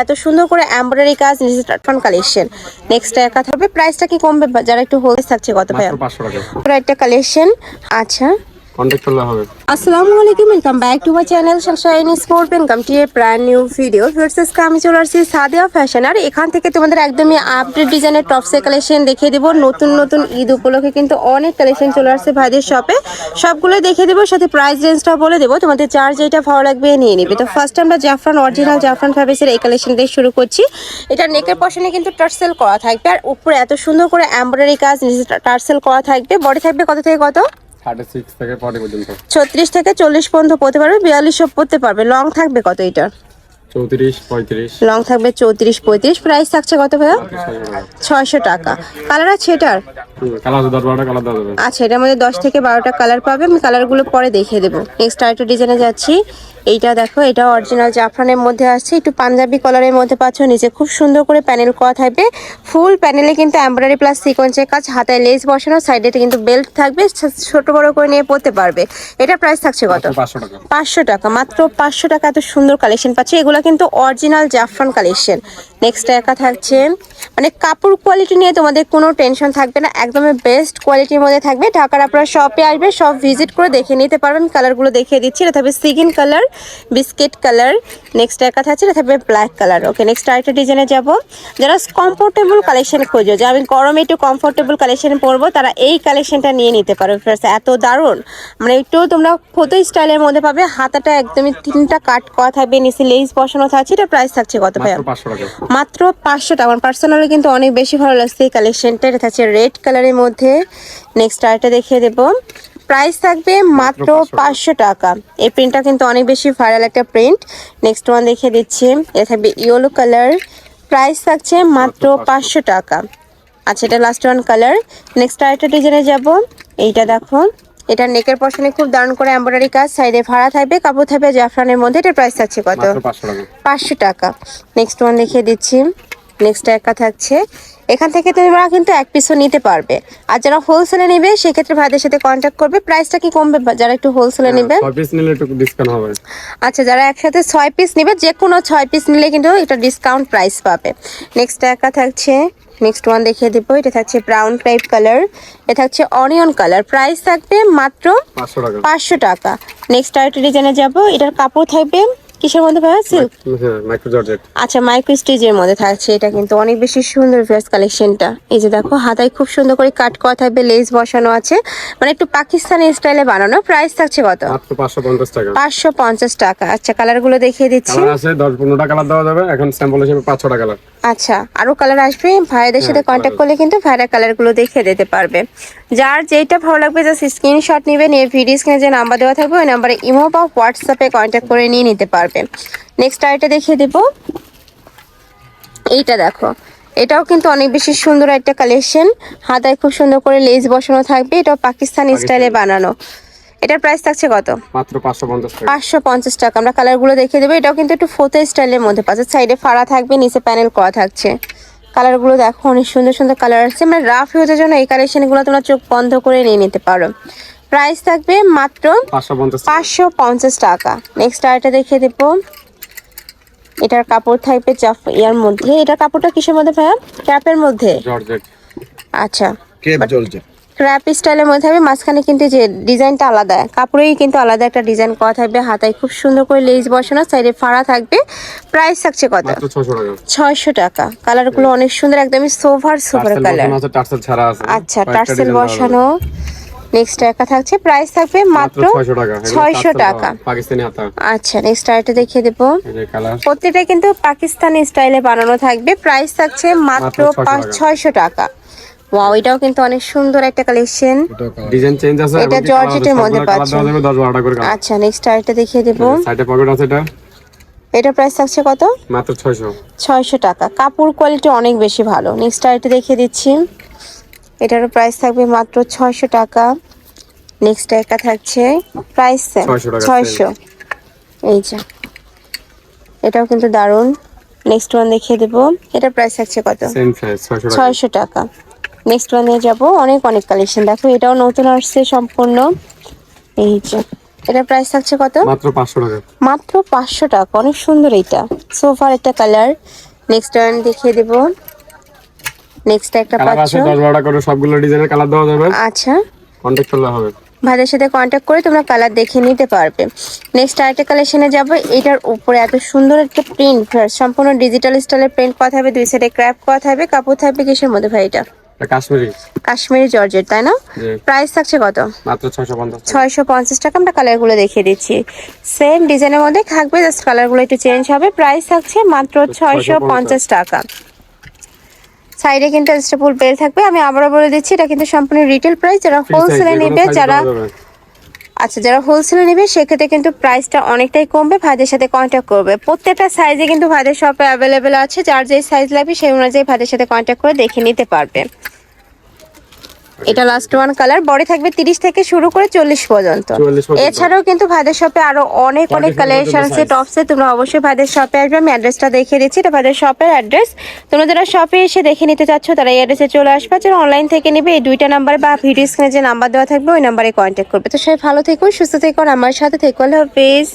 এত সুন্দর করে এমব্রয়ডারি কাজ, নিচে টাটফান কালেকশন। নেক্সট একা থাকবে, প্রাইসটা কি কমবে যারা একটু হোলসেল থাকছে কত ভাই? মাত্র 500 টাকা। পুরো একটা কালেকশন। আচ্ছা, কন্টাক্ট করলে হবে। আসসালামু আলাইকুম, welcome back to my channel Sunshine sport. Welcome to A brand new video. Versus আমি চলে আসছি সাদিয়া ফ্যাশন, আর এখান থেকে তোমাদের একদমই আপডেট ডিজাইনের টপসের কালেকশন দেখিয়ে দেবো। নতুন নতুন ঈদ উপলক্ষে কিন্তু অনেক কালেকশন চলে আসছে ভাইদের শপে, সবগুলো দেখিয়ে দেবো, সাথে প্রাইস রেঞ্জটাও বলে দেবো। তোমাদের যার যেটা ভালো লাগবে নিয়ে নিবে। তো ফার্স্ট আমরা জাফরান অরিজিনাল জাফরান ফ্যাব্রিক্সের এই কালেকশন দিয়ে শুরু করছি। এটা নেকের পশনে কিন্তু টার্সেল করা থাকবে, আর উপরে এত সুন্দর করে এমব্রয়ডারি কাজ, নিচে টার্সেল করা থাকবে। বডি থাকবে কত থেকে কত? 36 থেকে 40 পর্যন্ত। 36 থেকে 40 পর্যন্ত পড়তে পারবে, 42 পড়তে পারবে। লং থাকবে কত এটা? 34 35। লং থাকবে 34 35। প্রাইস থাকছে কত ভাইয়া? 600 টাকা। কালার আছে এটার? কালার 10 12টা কালার দাও যাবে। আচ্ছা, এটার মধ্যে 10 থেকে 12টা কালার পাবে। আমি কালারগুলো পরে দেখিয়ে দেবো। নেক্সট আরেকটা ডিজাইনে যাচ্ছি। এইটা দেখো, এটা অরিজিনাল জাফরানের মধ্যে আসছে, একটু পাঞ্জাবি কালারের মধ্যে পাচ্ছ। নিচে খুব সুন্দর করে প্যানেল করা থাকবে, ফুল প্যানেলে কিন্তু এমব্রয়ডারি প্লাস সিকোয়েন্সের কাজ, হাতায় লেস বসানো, সাইডে কিন্তু বেল্ট থাকবে, ছোট বড় করে নিয়ে পড়তে পারবে। এটা প্রাইস থাকছে কত? 500 টাকা। 500 টাকা, মাত্র 500 টাকা। এত সুন্দর কালেকশন পাচ্ছে, এগুলো কিন্তু অরিজিনাল জাফরান কালেকশন। নেক্সট একা থাকছে, মানে কাপড় কোয়ালিটি নিয়ে তোমাদের কোনো টেনশন থাকবে না, একদমই বেস্ট কোয়ালিটির মধ্যে থাকবে। ঢাকার আপনারা শপে আসবে, সব ভিজিট করে দেখে নিতে পারবেন। কালারগুলো দেখিয়ে দিচ্ছি। এটা থাকবে সিগিন কালার, বিস্কিট কালার। নেক্সট একা থাকছে, এটা থাকবে ব্ল্যাক কালার। ওকে, নেক্সট আরেকটা ডিজাইনে যাব। যারা কমফোর্টেবল কালেকশন খোঁজো, যে আমি গরমে একটু কমফোর্টেবল কালেকশন পরবো, তারা এই কালেকশনটা নিয়ে নিতে পারো। এত দারুণ, মানে একটু তোমরা ফটো স্টাইলের মধ্যে পাবে। হাতাটা একদমই 3টা কাট করা থাকবে, নিচে লেস বসানো থাকছে। এটা প্রাইস থাকছে কত ভাই? মাত্র 500 টাকা। আমার পার্সোনালি কিন্তু অনেক বেশি ভালো লাগছে এই কালেকশনটা। এটা থাকছে রেড কালারের মধ্যে। নেক্সট আরেকটা দেখিয়ে দেবো। প্রাইস থাকবে মাত্র 500 টাকা। এই প্রিন্টটা কিন্তু অনেক বেশি ভাইরাল একটা প্রিন্ট। নেক্সট ওয়ান দেখিয়ে দিচ্ছি। এটা থাকবে ইয়েলো কালার। প্রাইস থাকছে মাত্র 500 টাকা। আচ্ছা, এটা লাস্ট ওয়ান কালার। নেক্সট আরেকটা ডিজাইনে যাব। এইটা দেখো, এটা নেকের পশনে খুব দারুণ করে এমব্রয়ডারি কাজ, সাইডে ভাড়া থাকবে, কাপড় থাকবে জাফরানের মধ্যে। এটা প্রাইস থাকছে কত? 500 টাকা। নেক্সট ওয়ান দেখিয়ে দিচ্ছি। নেক্সট একা থাকছে। এখান থেকে তোমরা কিন্তু এক পিসও নিতে পারবে, আর যারা হোলসেলে নেবে সেক্ষেত্রে ভাইদের সাথে কন্ট্যাক্ট করবে। প্রাইসটা কি কমবে যারা একটু হোলসেলে নেবে? 6 পিস নিলে একটু ডিসকাউন্ট হবে। আচ্ছা, যারা একসাথে 6 পিস নেবে, যে কোনো 6 পিস নিলে কিন্তু এটা ডিসকাউন্ট প্রাইস পাবে। নেক্সট একা থাকছে। নেক্সট ওয়ান দেখিয়ে দিব। এটা থাকছে ব্রাউন টাইপ কালার, এটা থাকছে অনিয়ন কালার। প্রাইস থাকবে মাত্র 500 টাকা। নেক্সট আরেকটা ডিজাইনে যাব। এটার কাপড় থাকবে কিসের মধ্যে ভাইয়া? Silk, micro georgette. আচ্ছা, মাইক্রো স্টিচের মধ্যে থাকছে। এটা কিন্তু অনেক বেশি সুন্দর ফেস কালেকশনটা। এই যে দেখো, হাতায় খুব সুন্দর করে কাট করা থাকবে, লেস বসানো আছে, মানে একটু পাকিস্তানি স্টাইলে বানানো। প্রাইস থাকছে কত? মাত্র 550 টাকা। 550 টাকা। আচ্ছা, কালারগুলো দেখিয়ে দিচ্ছি। কালার আছে 10 15টা কালার দেওয়া যাবে। এখন স্যাম্পল হিসেবে 5-6টা কালার। আচ্ছা, আরো কালার আসবে। ভাইয়াদের সাথে কন্ট্যাক্ট করলে কিন্তু ভাইরা কালারগুলো দেখিয়ে দিতে পারবে। যার যেটা ভালো লাগবে জাস্ট স্ক্রিনশট নেবে, নিয়ে ভিডিও স্ক্রিনে যে নাম্বার দেওয়া থাকবে ওই নাম্বারে ইমো বা হোয়াটসঅ্যাপে কন্ট্যাক্ট করে নিয়ে নিতে পারবে। নেক্সট আরেকটা দেখিয়ে দেবো। এইটা দেখো, এটাও কিন্তু অনেক বেশি সুন্দর একটা কালেকশন। হাতায় খুব সুন্দর করে লেস বসানো থাকবে, এটাও পাকিস্তানি স্টাইলে বানানো। এটার প্রাইস থাকছে কত? মাত্র 550 টাকা। 550 টাকা। আমরা কালারগুলো দেখিয়ে দেবো। এটাও কিন্তু একটু ফোতো স্টাইলের মধ্যে পাচ্ছে, সাইডে ফাড়া থাকবে, নিচে প্যানেল করা থাকছে। কালারগুলো দেখো, অনেক সুন্দর সুন্দর কালার আছে। মানে রাফ ইউজের জন্য এই কালেকশনগুলো তোমরা চোখ বন্ধ করে নিয়ে নিতে পারো। প্রাইস থাকবে মাত্র 550 টাকা। নেক্সট আরেকটা দেখিয়ে দেবো। এটার কাপড় থাকবে ইয়ার মধ্যে। এটার কাপড়টা কিসের মধ্যে ভাইয়া? ক্যাপের মধ্যে। জর্জেট। আচ্ছা, ক্রেপ জর্জেট। ক্র্যাপ স্টাইলের মধ্যে থাকবে। মাঝখানে কিন্তু যে ডিজাইনটা আলাদা, কাপড়েই কিন্তু আলাদা একটা ডিজাইন করা থাকবে। হাতায় খুব সুন্দর করে লেস বসানো, সাইডে ফাড়া থাকবে। প্রাইস থাকছে কত? মাত্র 600 টাকা। 600 টাকা। কালারগুলো অনেক সুন্দর, একদমই সোভার কালার। টার্সেল ছাড়া আছে। আচ্ছা, টার্সেল বসানো। নেক্সট একা থাকছে। প্রাইস থাকবে মাত্র 600 টাকা। পাকিস্তানি হাতা। আচ্ছা, নেক্সট আরেকটা দেখিয়ে দেবো। প্রত্যেকটা কিন্তু পাকিস্তানি স্টাইলে বানানো থাকবে। প্রাইস থাকছে মাত্র 600 টাকা। ওয়াও, এটাও কিন্তু অনেক সুন্দর একটা কালেকশন। ডিজাইন চেঞ্জ আছে। এটা জর্জেটের মধ্যে পাচ্ছেন। 10-12টা করে কালার। আচ্ছা, নেক্সট আরেকটা দেখিয়ে দেব। সাইডে পকেট আছে। এটা প্রাইস থাকছে কত? মাত্র 600 টাকা। কাপড় কোয়ালিটি অনেক বেশি ভালো। নেক্সট আরেকটা দেখিয়ে দিচ্ছি। এটারও প্রাইস থাকবে মাত্র 600 টাকা। নেক্সট একটা থাকছে প্রাইস 600। এই যে, এটাও কিন্তু দারুণ। নেক্সট ওয়ান দেখিয়ে দেবো। এটার প্রাইস থাকছে কত? 600 টাকা। নেক্সট ওয়ানে যাব। অনেক কালেকশন দেখো, এটাও নতুন আসছে সম্পূর্ণ। এই যে, এটা প্রাইস থাকছে কত? মাত্র 500 টাকা। মাত্র 500 টাকা। অনেক সুন্দর এটা, সোফার একটা কালার। নেক্সট ওয়ান দেখিয়ে দেব। নেক্সট একটা কালার পাচ্ছ। আছে 10-12টা করে, সবগুলো ডিজাইনের কালার দেওয়া যাবে। আচ্ছা, কন্টাক্ট করলে হবে। ভাইদের সাথে কন্ট্যাক্ট করে তোমরা কালার দেখে নিতে পারবে। নেক্সট আরেকটা কালেকশনে যাব। এটার উপরে এত সুন্দর একটা প্রিন্ট, সম্পূর্ণ ডিজিটাল স্টাইলের প্রিন্ট করা থাকবে, দুই সাইডে ক্র্যাপ করা থাকবে। কাপড় থাকবে কিসের মধ্যে ভাই? এটা এটা কাশ্মীরি। কাশ্মীরি জর্জেট, তাই না? জি। প্রাইস থাকছে কত? মাত্র 650 টাকা। 650 টাকা। আমরা কালারগুলো দেখিয়ে দিচ্ছি, সেম ডিজাইনের মধ্যে থাকবে, জাস্ট কালারগুলো একটু চেঞ্জ হবে। প্রাইস থাকছে মাত্র 650 টাকা। সাইডে কিন্তু স্টেপল বেল থাকবে। আমি আবারও বলে দিচ্ছি, এটা কিন্তু সম্পূর্ণ রিটেল প্রাইস। যারা হোলসেলে নেবে, যারা যারা হোলসেলে নেবে সেক্ষেত্রে কিন্তু প্রাইসটা অনেকটাই কমবে। ভাইদের সাথে কন্ট্যাক্ট করবে। প্রত্যেকটা সাইজে কিন্তু ভাইদের শপে অ্যাভেলেবেল আছে, যার যেই সাইজ লাগবে সেই অনুযায়ী ভাইদের সাথে কন্ট্যাক্ট করে দেখে নিতে পারবে। এটা লাস্ট ওয়ান কালার, বডি থাকবে 30 থেকে শুরু করে 40 পর্যন্ত। 40 পর্যন্ত। এছাড়াও কিন্তু ভাইদের শপে আরো অনেক 44 কালেকশন আছে size। টপসে। তোমরা অবশ্যই ভাইদের শপে আসবে। আমি অ্যাড্রেসটা দেখিয়ে দিচ্ছি, এটা ভাইদের শপের অ্যাড্রেস। তোমরা যারা শপে এসে দেখে নিতে চাচ্ছ তারা এই অ্যাড্রেসে চলে আসবে। যারা অনলাইন থেকে নেবে এই দুইটা নাম্বার বা ভিডিও স্ক্রিনে যে নাম্বার দেওয়া থাকবে ওই নাম্বারে কন্ট্যাক্ট করবে। তো সবাই ভালো থেকো, সুস্থ থেকো, আর আমার সাথে থেকো। আল্লাহ হাফেজ।